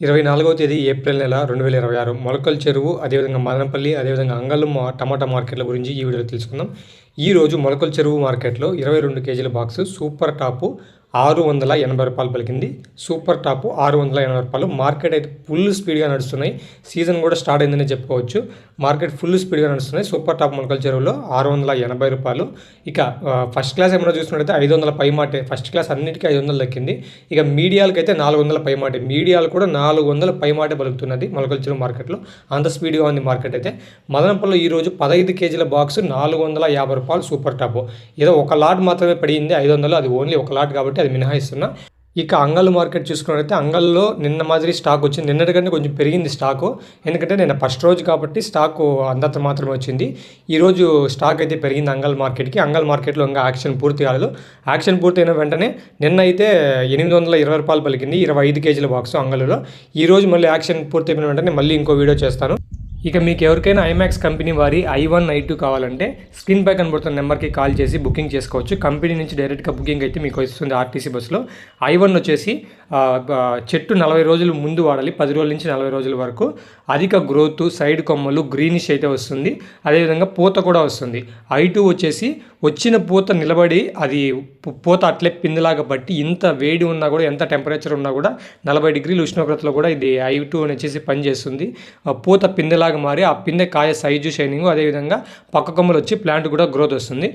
24వ తేదీ ఏప్రిల్ నెల 2026 మొలకల చెరువు, అదేవిధంగా మదనపల్లి, అదేవిధంగా అంగళ్ళు టమాటా మార్కెట్ల గురించి ఈ వీడియోలో తెలుసుకుందాం. ఈరోజు మొలకల చెరువు మార్కెట్లో 22 కేజీల బాక్సు సూపర్ టాపు రూ. 680 పలికింది. సూపర్ టాపు రూ. 680. మార్కెట్ అయితే ఫుల్ స్పీడ్గా నడుస్తున్నాయి. సీజన్ కూడా స్టార్ట్ అయిందని చెప్పుకోవచ్చు. మార్కెట్ ఫుల్ స్పీడ్గా నడుస్తున్నాయి. సూపర్ టాప్ మొలకల చెరువులో రూ. 680. ఇక ఫస్ట్ క్లాస్ ఏమైనా చూసినట్టయితే 500 పైమాటే. ఫస్ట్ క్లాస్ అన్నిటికీ 500 దక్కింది. ఇక మీడియాలకి అయితే 400 పైమాటే. మీడియాలు కూడా 400 పైమాటే పలుకుతున్నది మొలకల చెరువు మార్కెట్లో. అంత స్పీడ్గా ఉంది మార్కెట్ అయితే. మదనపల్లిలో ఈరోజు 15 కేజీల బాక్సు రూ. 450 సూపర్ టాపు. ఏదో ఒక లాట్ మాత్రమే పడింది 500. అది ఓన్లీ ఒక లాట్ కాబట్టి అది మినహాయిస్తున్నా. ఇక అంగళ్ళు మార్కెట్ చూసుకున్నట్లయితే అంగళ్ళలో నిన్న మాదిరి స్టాక్ వచ్చింది. నిన్నటికంటే కొంచెం పెరిగింది స్టాకు. ఎందుకంటే నిన్న ఫస్ట్ రోజు కాబట్టి స్టాకు అంతంత మాత్రమే వచ్చింది. ఈరోజు స్టాక్ అయితే పెరిగింది అంగల్ మార్కెట్కి. అంగల్ మార్కెట్లో ఇంకా యాక్షన్ పూర్తి కాలేదు. యాక్షన్ పూర్తయిన వెంటనే నిన్న అయితే రూ. 820 పలికింది 25 కేజీల బాక్సు అంగళ్ళలో. ఈరోజు మళ్ళీ యాక్షన్ పూర్తి అయిన వెంటనే మళ్ళీ ఇంకో వీడియో చేస్తాను. ఇక మీకు ఎవరికైనా ఐమాక్స్ కంపెనీ వారి I1, I2 కావాలంటే స్క్రీన్ పై కనబడుతున్న నెంబర్కి కాల్ చేసి బుకింగ్ చేసుకోవచ్చు. కంపెనీ నుంచి డైరెక్ట్గా బుకింగ్ అయితే మీకు వస్తుంది ఆర్టీసీ బస్సులో. I1 వచ్చేసి చెట్టు 40 రోజులు ముందు వాడాలి, 10 రోజుల నుంచి 40 రోజుల వరకు. అధిక గ్రోత్, సైడ్ కొమ్మలు, గ్రీనిష్ అయితే వస్తుంది. అదేవిధంగా పూత కూడా వస్తుంది. I2 వచ్చేసి వచ్చిన పూత నిలబడి అది పూత అట్లే పిందిలాగా బట్టి ఇంత వేడి ఉన్నా కూడా, ఎంత టెంపరేచర్ ఉన్నా కూడా 40 డిగ్రీల ఉష్ణోగ్రతలో కూడా ఇది I2 వచ్చేసి పనిచేస్తుంది. పూత పిందెలాగా మారి ఆ పిందె కాయ సైజు, షైనింగ్, అదేవిధంగా పక్క కొమ్మలు వచ్చి ప్లాంట్ కూడా గ్రోత్ వస్తుంది.